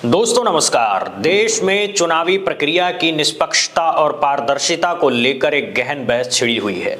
दोस्तों नमस्कार। देश में चुनावी प्रक्रिया की निष्पक्षता और पारदर्शिता को लेकर एक गहन बहस छिड़ी हुई है।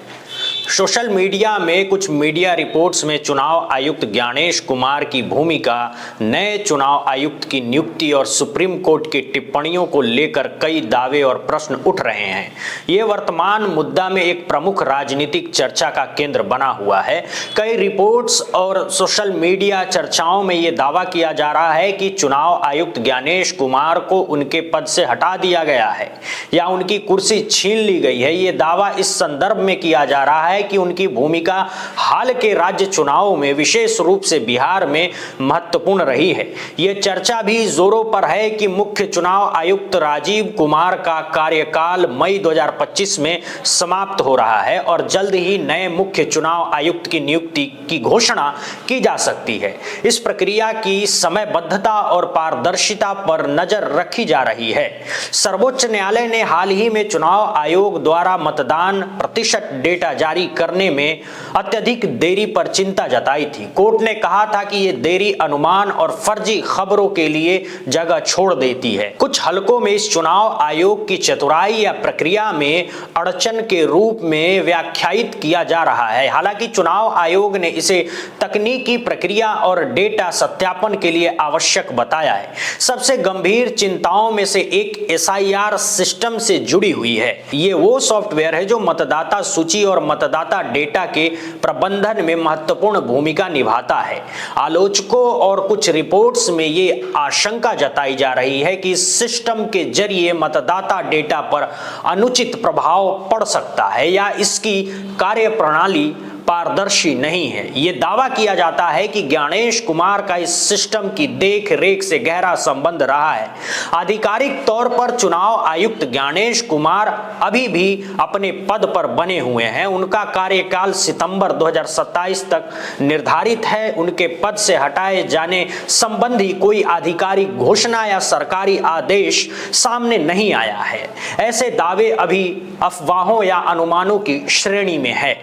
सोशल मीडिया में कुछ मीडिया रिपोर्ट्स में चुनाव आयुक्त ज्ञानेश कुमार की भूमिका, नए चुनाव आयुक्त की नियुक्ति और सुप्रीम कोर्ट की टिप्पणियों को लेकर कई दावे और प्रश्न उठ रहे हैं। ये वर्तमान मुद्दा में एक प्रमुख राजनीतिक चर्चा का केंद्र बना हुआ है। कई रिपोर्ट्स और सोशल मीडिया चर्चाओं में ये दावा किया जा रहा है कि चुनाव आयुक्त ज्ञानेश कुमार को उनके पद से हटा दिया गया है या उनकी कुर्सी छीन ली गई है। ये दावा इस संदर्भ में किया जा रहा है कि उनकी भूमिका हाल के राज्य चुनावों में विशेष रूप से बिहार में महत्वपूर्ण रही है। यह चर्चा भी जोरों पर है कि मुख्य चुनाव आयुक्त राजीव कुमार का कार्यकाल मई 2025 में समाप्त हो रहा है और जल्द ही नए मुख्य चुनाव आयुक्त की नियुक्ति की घोषणा की जा सकती है। इस प्रक्रिया की समयबद्धता और पारदर्शिता पर नजर रखी जा रही है। सर्वोच्च न्यायालय ने हाल ही में चुनाव आयोग द्वारा मतदान प्रतिशत डेटा जारी करने में अत्यधिक देरी पर चिंता जताई थी। कोर्ट ने कहा था कि यह देरी अनुमान और फर्जी खबरों के लिए जगह छोड़ देती है। कुछ हलकों में इस चुनाव आयोग की चतुराई या प्रक्रिया में अड़चन के रूप में व्याख्यायित किया जा रहा है। हालांकि चुनाव आयोग ने इसे तकनीकी प्रक्रिया और डेटा सत्यापन के लिए आवश्यक बताया है। सबसे गंभीर चिंताओं में से एक SIR सिस्टम से जुड़ी हुई है। ये वो सॉफ्टवेयर है जो मतदाता सूची और मतदाता डेटा के प्रबंधन में महत्वपूर्ण भूमिका निभाता है। आलोचकों और कुछ रिपोर्ट्स में ये आशंका जताई जा रही है कि इस सिस्टम के जरिए मतदाता डेटा पर अनुचित प्रभाव पड़ सकता है या इसकी कार्यप्रणाली पारदर्शी नहीं है। यह दावा किया जाता है कि ज्ञानेश कुमार का इस सिस्टम की देख रेख से गहरा संबंध रहा है। आधिकारिक तौर पर चुनाव आयुक्त ज्ञानेश कुमार अभी भी अपने पद पर बने हुए हैं। उनका कार्यकाल सितंबर 2027 तक निर्धारित है। उनके पद से हटाए जाने संबंधी कोई आधिकारिक घोषणा या सरकारी आदेश सामने नहीं आया है। ऐसे दावे अभी अफवाहों या अनुमानों की श्रेणी में है।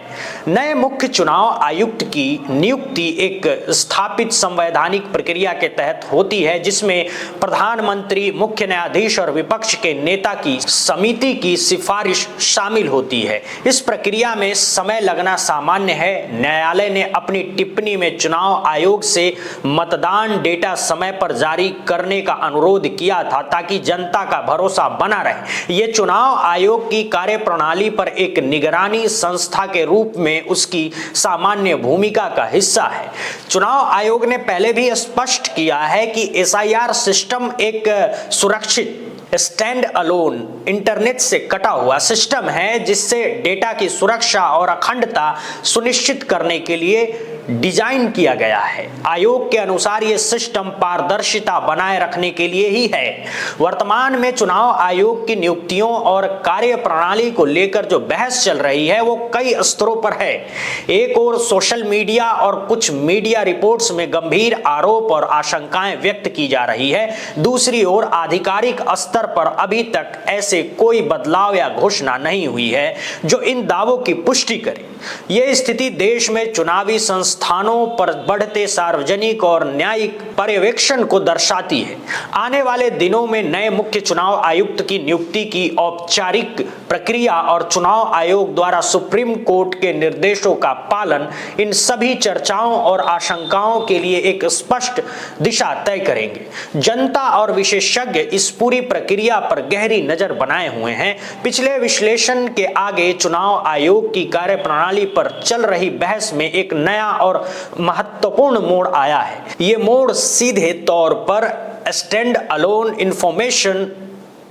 नए मुख्य चुनाव आयुक्त की नियुक्ति एक स्थापित संवैधानिक प्रक्रिया के तहत होती है, जिसमें प्रधानमंत्री, मुख्य न्यायाधीश और विपक्ष के नेता की समिति की सिफारिश शामिल होती है। इस प्रक्रिया में समय लगना सामान्य है। न्यायालय ने अपनी टिप्पणी में चुनाव आयोग से मतदान डेटा समय पर जारी करने का अनुरोध किया था ताकि जनता का भरोसा बना रहे। यह चुनाव आयोग की कार्यप्रणाली पर एक निगरानी संस्था के रूप में उसकी सामान्य भूमिका का हिस्सा है। चुनाव आयोग ने पहले भी स्पष्ट किया है कि SIR सिस्टम एक सुरक्षित स्टैंड अलोन इंटरनेट से कटा हुआ सिस्टम है, जिससे डेटा की सुरक्षा और अखंडता सुनिश्चित करने के लिए डिजाइन किया गया है। आयोग के अनुसार यह सिस्टम पारदर्शिता बनाए रखने के लिए ही है। वर्तमान में चुनाव आयोग की नियुक्तियों और कार्यप्रणाली को लेकर जो बहस चल रही है वो कई स्तरों पर है। एक ओर सोशल मीडिया और कुछ मीडिया रिपोर्ट्स में गंभीर आरोप और आशंकाएं व्यक्त की जा रही है। दूसरी ओर आधिकारिक स्तर पर अभी तक ऐसे कोई बदलाव या घोषणा नहीं हुई है जो इन दावों की पुष्टि करे। यह स्थिति देश में चुनावी संस्थानों पर बढ़ते सार्वजनिक और न्यायिक पर्यवेक्षण को दर्शाती है। आने वाले दिनों में नए मुख्य चुनाव आयुक्त की नियुक्ति की औपचारिक प्रक्रिया और चुनाव आयोग द्वारा सुप्रीम कोर्ट के निर्देशों का पालन इन सभी चर्चाओं और आशंकाओं के लिए एक स्पष्ट दिशा तय करेंगे। जनता और विशेषज्ञ इस पूरी प्रक्रिया पर गहरी नजर बनाए हुए हैं। पिछले विश्लेषण के आगे चुनाव आयोग की कार्यप्रणाली पर चल रही बहस में एक नया और महत्वपूर्ण मोड़ आया है। ये मोड़ सीधे तौर पर stand alone information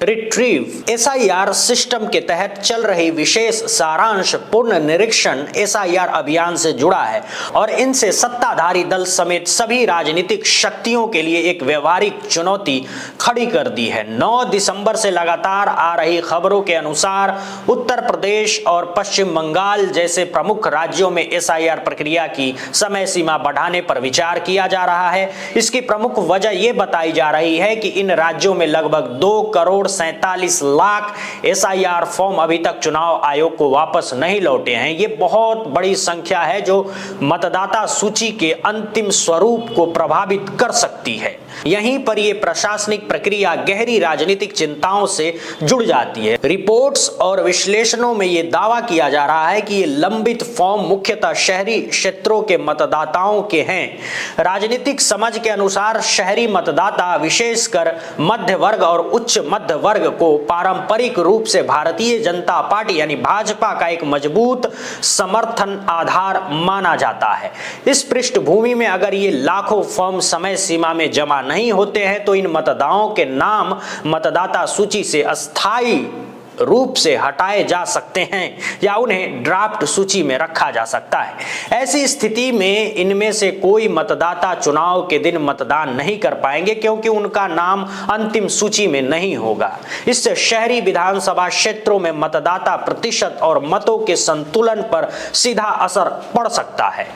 retrieve SIR system के तहत चल रही विशेष सारांश पूर्ण निरीक्षण SIR अभियान से जुड़ा है और इनसे सत्ताधारी दल समेत सभी राजनीतिक शक्तियों के लिए एक व्यवहारिक चुनौती खड़ी कर दी है। 9 दिसंबर से लगातार आ रही खबरों के अनुसार उत्तर प्रदेश और पश्चिम बंगाल जैसे प्रमुख राज्यों में SIR प्रक्रिया की समय सीमा बढ़ाने पर विचार किया जा रहा है। इसकी प्रमुख वजह यह बताई जा रही है कि इन राज्यों में लगभग 2 करोड़ 47 लाख SIR फॉर्म अभी तक चुनाव आयोग को वापस नहीं लौटे हैं। ये बहुत बड़ी संख्या है जो मतदाता सूची के अंतिम स्वरूप को प्रभावित कर सकती है। यहीं पर यह प्रशासनिक प्रक्रिया गहरी राजनीतिक चिंताओं से जुड़ जाती है। रिपोर्ट्स और विश्लेषणों में यह दावा किया जा रहा है कि ये लंबित फॉर्म मुख्यतः शहरी क्षेत्रों के मतदाताओं के हैं। राजनीतिक समझ के अनुसार शहरी मतदाता विशेषकर मध्य वर्ग और उच्च मध्य वर्ग को पारंपरिक रूप से भारतीय जनता पार्टी यानी भाजपा का एक मजबूत समर्थन आधार माना जाता है। इस पृष्ठभूमि में अगर ये लाखों फॉर्म समय सीमा में जमा नहीं होते हैं तो इन मतदाताओं के नाम मतदाता सूची से अस्थायी रूप से हटाए जा सकते हैं या उन्हें ड्राफ्ट सूची में रखा जा सकता है। ऐसी स्थिति में इनमें से कोई मतदाता चुनाव के दिन मतदान नहीं कर पाएंगे क्योंकि उनका नाम अंतिम सूची में नहीं होगा। इससे शहरी विधानसभा क्षेत्रों में मतदाता प्रतिशत और मतों के संतुलन पर सीधा असर पड़ सकता है।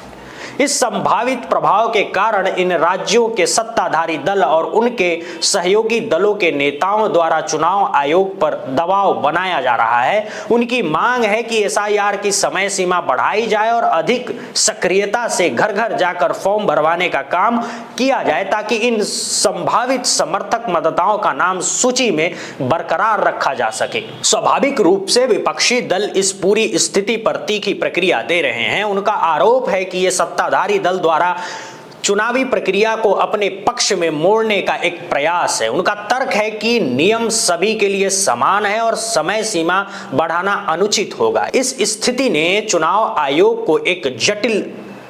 इस संभावित प्रभाव के कारण इन राज्यों के सत्ताधारी दल और उनके सहयोगी दलों के नेताओं द्वारा चुनाव आयोग पर दबाव बनाया जा रहा है। उनकी मांग है कि SIR की समय सीमा बढ़ाई जाए और अधिक सक्रियता से घर घर जाकर फॉर्म भरवाने का काम किया जाए ताकि इन संभावित समर्थक मतदाताओं का नाम सूची में बरकरार रखा जा सके। स्वाभाविक रूप से विपक्षी दल इस पूरी स्थिति पर तीखी प्रतिक्रिया दे रहे हैं। उनका आरोप है कि ये सत्ताधारी दल द्वारा चुनावी प्रक्रिया को अपने पक्ष में मोड़ने का एक प्रयास है। उनका तर्क है कि नियम सभी के लिए समान है और समय सीमा बढ़ाना अनुचित होगा। इस स्थिति ने चुनाव आयोग को एक जटिल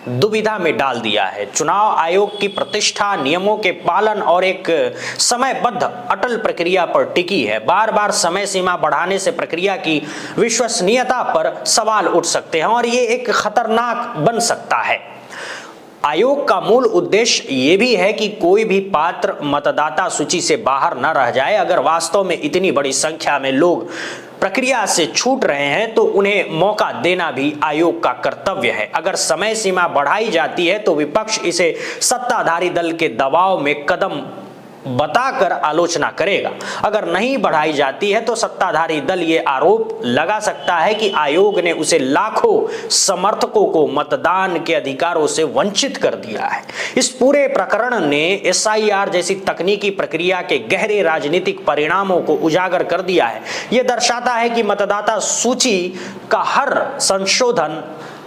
दुविधा में डाल दिया है। चुनाव आयोग की प्रतिष्ठा नियमों के पालन और एक समयबद्ध अटल प्रक्रिया पर टिकी है। बार बार समय सीमा बढ़ाने से प्रक्रिया की विश्वसनीयता पर सवाल उठ सकते हैं और ये एक खतरनाक बन सकता है। आयोग का मूल उद्देश्य ये भी है कि कोई भी पात्र मतदाता सूची से बाहर न रह जाए। अगर वास्तव में इतनी बड़ी संख्या में लोग प्रक्रिया से छूट रहे हैं तो उन्हें मौका देना भी आयोग का कर्तव्य है। अगर समय सीमा बढ़ाई जाती है तो विपक्ष इसे सत्ताधारी दल के दबाव में कदम बताकर आलोचना करेगा। अगर नहीं बढ़ाई जाती है तो सत्ताधारी दल ये आरोप लगा सकता है कि आयोग ने उसे लाखों समर्थकों को मतदान के अधिकारों से वंचित कर दिया है। इस पूरे प्रकरण ने SIR जैसी तकनीकी प्रक्रिया के गहरे राजनीतिक परिणामों को उजागर कर दिया है। यह दर्शाता है कि मतदाता सूची का हर संशोधन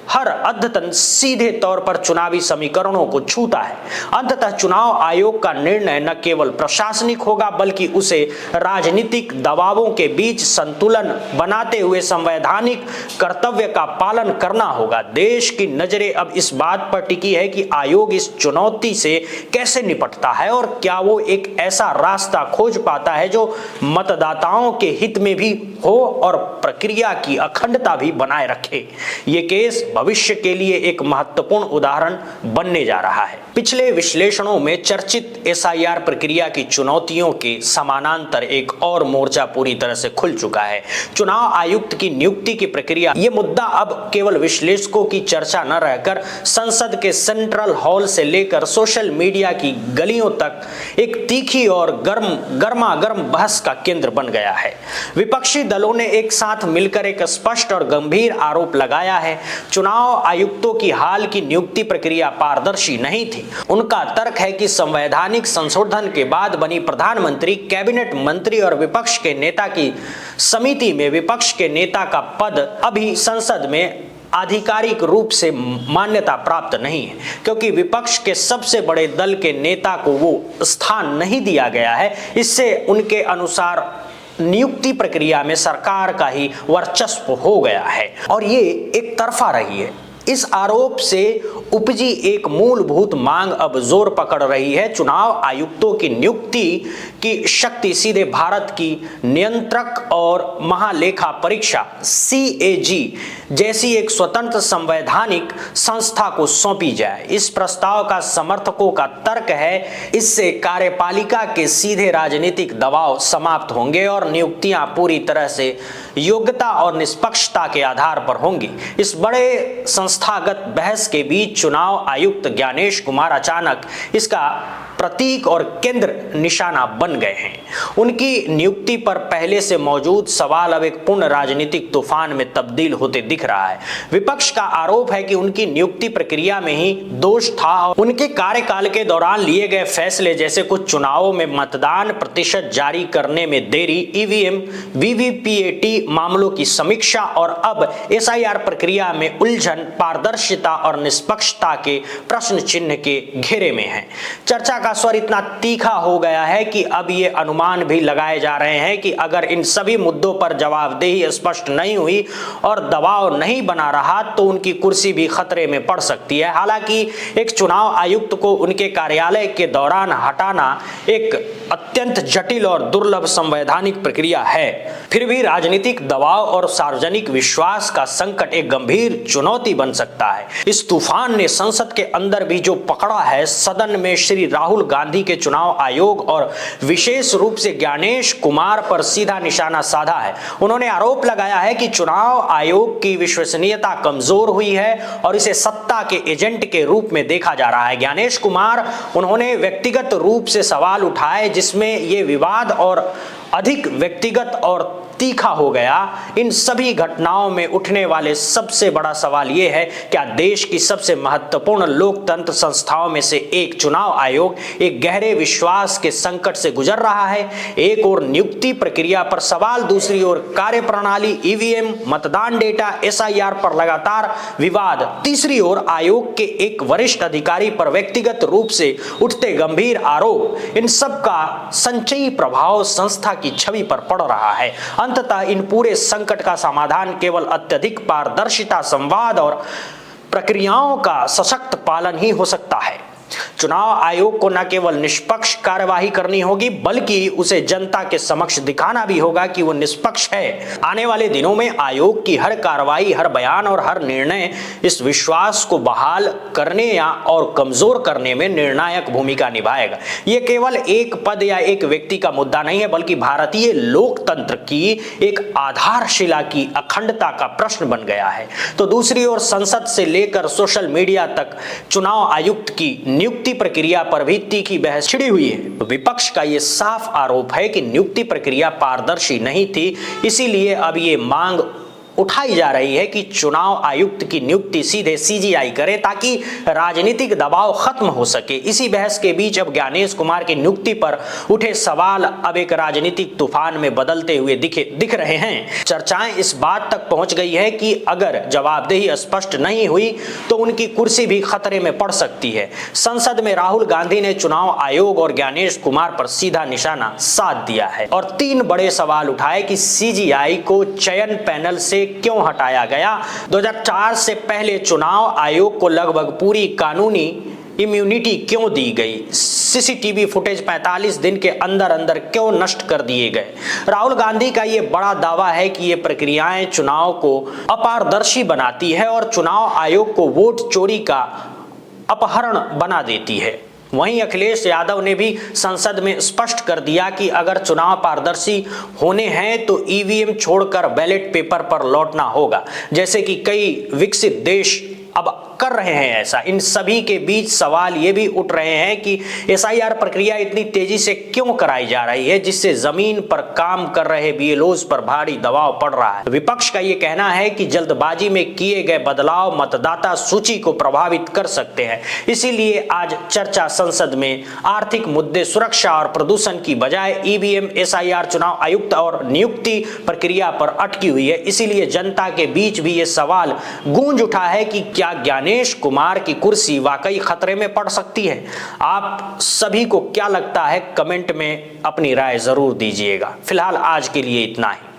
हर अद्यतन सीधे तौर पर चुनावी समीकरणों को छूता है। अंततः चुनाव आयोग का निर्णय न केवल प्रशासनिक होगा बल्कि उसे राजनीतिक दबावों के बीच संतुलन बनाते हुए संवैधानिक कर्तव्य का पालन करना होगा। देश की नजरें अब इस बात पर टिकी है कि आयोग इस चुनौती से कैसे निपटता है और क्या वो एक ऐसा रास्ता खोज पाता है जो मतदाताओं के हित में भी हो और प्रक्रिया की अखंडता भी बनाए रखे। ये केस भविष्य के लिए एक महत्वपूर्ण उदाहरण बनने जा रहा है। पिछले विश्लेषणों में चर्चित SIR प्रक्रिया की चुनौतियों के समानांतर एक और मोर्चा पूरी तरह से खुल चुका है। चुनाव आयुक्त की नियुक्ति की प्रक्रिया। ये मुद्दा अब केवल विश्लेषकों की चर्चा न रहकर संसद के सेंट्रल हॉल से लेकर सोशल मीडिया की गलियों तक एक तीखी और गर्मागर्म बहस का केंद्र बन गया है। विपक्षी दलों ने एक साथ मिलकर एक स्पष्ट और गंभीर आरोप लगाया है। चुनाव आयुक्तों की हाल की नियुक्ति प्रक्रिया पारदर्शी नहीं थी। उनका तर्क है कि संवैधानिक संशोधन के बाद बनी प्रधानमंत्री, कैबिनेट मंत्री और विपक्ष के नेता की समिति में विपक्ष के नेता का पद अभी संसद में आधिकारिक रूप से मान्यता प्राप्त नहीं है क्योंकि विपक्ष के सबसे बड़े दल के नेता को वो स्थान नहीं दिया गया है। इससे उनके अनुसार नियुक्ति प्रक्रिया में सरकार का ही वर्चस्व हो गया है और ये एक तरफा रही है। इस आरोप से उपजी एक मूलभूत मांग अब जोर पकड़ रही है। चुनाव आयुक्तों की नियुक्ति की शक्ति सीधे भारत की नियंत्रक और महालेखा परीक्षा CAG जैसी एक स्वतंत्र संवैधानिक संस्था को सौंपी जाए। इस प्रस्ताव का समर्थकों का तर्क है इससे कार्यपालिका के सीधे राजनीतिक दबाव समाप्त होंगे और नियुक्तियां पूरी तरह से योग्यता और निष्पक्षता के आधार पर होंगी। इस बड़े संस्थागत बहस के बीच चुनाव आयुक्त ज्ञानेश कुमार अचानक इसका प्रतीक और केंद्र निशाना बन गए हैं। उनकी नियुक्ति पर पहले से मौजूद सवाल अब एक पूर्ण राजनीतिक तूफान में तब्दील होते दिख रहा है। विपक्ष का आरोप है कि उनकी नियुक्ति प्रक्रिया में ही दोष था और उनके कार्यकाल के दौरान लिए गए फैसले जैसे कुछ चुनावों में मतदान प्रतिशत जारी करने में देरी, ईवीएम वीवीपीएटी मामलों की समीक्षा और अब एसआईआर प्रक्रिया में उलझन पारदर्शिता और निष्पक्षता के प्रश्न चिन्ह के घेरे में है। चर्चा का स्वर इतना तीखा हो गया है कि अब ये अनुमान भी लगाए जा रहे हैं कि अगर इन सभी मुद्दों पर जवाबदेही स्पष्ट नहीं हुई और दबाव नहीं बना रहा तो उनकी कुर्सी भी खतरे में पड़ सकती है। हालांकि एक चुनाव आयुक्त को उनके कार्यालय के दौरान हटाना एक अत्यंत जटिल और दुर्लभ संवैधानिक प्रक्रिया है, फिर भी राजनीतिक दबाव और सार्वजनिक विश्वास का संकट एक गंभीर चुनौती बन सकता है। इस तूफान ने संसद के अंदर भी जो पकड़ा है, सदन में श्री राहुल गांधी के चुनाव आयोग और विशेष रूप से ज्ञानेश कुमार पर सीधा निशाना साधा है। उन्होंने आरोप लगाया है कि चुनाव आयोग की विश्वसनीयता कमजोर हुई है और इसे सत्ता के एजेंट के रूप में देखा जा रहा है। ज्ञानेश कुमार उन्होंने व्यक्तिगत रूप से सवाल उठाए जिसमें ये विवाद और अधिक व्यक्तिगत और तीखा हो गया। इन सभी घटनाओं में उठने वाले सबसे बड़ा सवाल यह है, क्या देश की सबसे महत्वपूर्ण लोकतंत्र संस्थाओं में से एक चुनाव आयोग एक गहरे विश्वास के संकट से गुजर रहा है। एक ओर नियुक्ति प्रक्रिया पर सवाल, दूसरी ओर कार्यप्रणाली, ईवीएम, मतदान डेटा, एसआईआर पर लगातार विवाद, तीसरी ओर आयोग के एक वरिष्ठ अधिकारी पर व्यक्तिगत रूप से उठते गंभीर आरोप। इन सब का संचयी प्रभाव संस्था की छवि पर पड़ रहा है। अंततः इन पूरे संकट का समाधान केवल अत्यधिक पारदर्शिता, संवाद और प्रक्रियाओं का सशक्त पालन ही हो सकता है। चुनाव आयोग को न केवल निष्पक्ष कार्यवाही करनी होगी बल्कि उसे जनता के समक्ष दिखाना भी होगा कि वो निष्पक्ष है। आने वाले दिनों में आयोग की हर कार्रवाई, हर बयान और हर निर्णय इस विश्वास को बहाल करने या और कमजोर करने में निर्णायक भूमिका निभाएगा। ये केवल एक पद या एक व्यक्ति का मुद्दा नहीं है बल्कि भारतीय लोकतंत्र की एक आधारशिला की अखंडता का प्रश्न बन गया है। तो दूसरी ओर संसद से लेकर सोशल मीडिया तक चुनाव आयुक्त की नियुक्ति प्रक्रिया पर भी तीखी बहस छिड़ी हुई है। विपक्ष का यह साफ आरोप है कि नियुक्ति प्रक्रिया पारदर्शी नहीं थी, इसीलिए अब ये मांग उठाई जा रही है कि चुनाव आयुक्त की नियुक्ति सीधे सीजीआई करे ताकि राजनीतिक दबाव खत्म हो सके। इसी बहस के बीच अब ज्ञानेश कुमार की नियुक्ति पर उठे सवाल अब एक राजनीतिक तूफान में बदलते हुए दिख रहे हैं। चर्चाएं इस बात तक पहुंच गई है कि अगर जवाबदेही स्पष्ट नहीं हुई तो उनकी कुर्सी भी खतरे में पड़ सकती है। संसद में राहुल गांधी ने चुनाव आयोग और ज्ञानेश कुमार पर सीधा निशाना साध दिया है और 3 बड़े सवाल उठाए कि सीजीआई को चयन पैनल से क्यों हटाया गया। 2004 से पहले चुनाव आयोग को लगभग पूरी कानूनी इम्यूनिटी क्यों दी गई। सीसीटीवी फुटेज 45 दिन के अंदर अंदर क्यों नष्ट कर दिए गए। राहुल गांधी का यह बड़ा दावा है कि ये प्रक्रियाएं चुनाव को अपारदर्शी बनाती है और चुनाव आयोग को वोट चोरी का अपहरण बना देती है। वहीं अखिलेश यादव ने भी संसद में स्पष्ट कर दिया कि अगर चुनाव पारदर्शी होने हैं तो ईवीएम छोड़कर बैलेट पेपर पर लौटना होगा, जैसे कि कई विकसित देश अब कर रहे हैं ऐसा। इन सभी के बीच सवाल ये भी उठ रहे हैं कि एसआईआर प्रक्रिया इतनी तेजी से क्यों कराई जा रही है जिससे जमीन पर काम कर रहे बीएलओज पर भारी दबाव पड़ रहा है। विपक्ष का ये कहना है कि जल्दबाजी में किए गए बदलाव मतदाता सूची को प्रभावित कर सकते हैं, इसीलिए आज चर्चा संसद में आर्थिक मुद्दे, सुरक्षा और प्रदूषण की बजाय ईवीएम, एसआईआर, चुनाव आयुक्त और नियुक्ति प्रक्रिया पर अटकी हुई है। इसीलिए जनता के बीच भी ये सवाल गूंज उठा है कि क्या ज्ञानेश कुमार की कुर्सी वाकई खतरे में पड़ सकती है। आप सभी को क्या लगता है, कमेंट में अपनी राय जरूर दीजिएगा। फिलहाल आज के लिए इतना ही।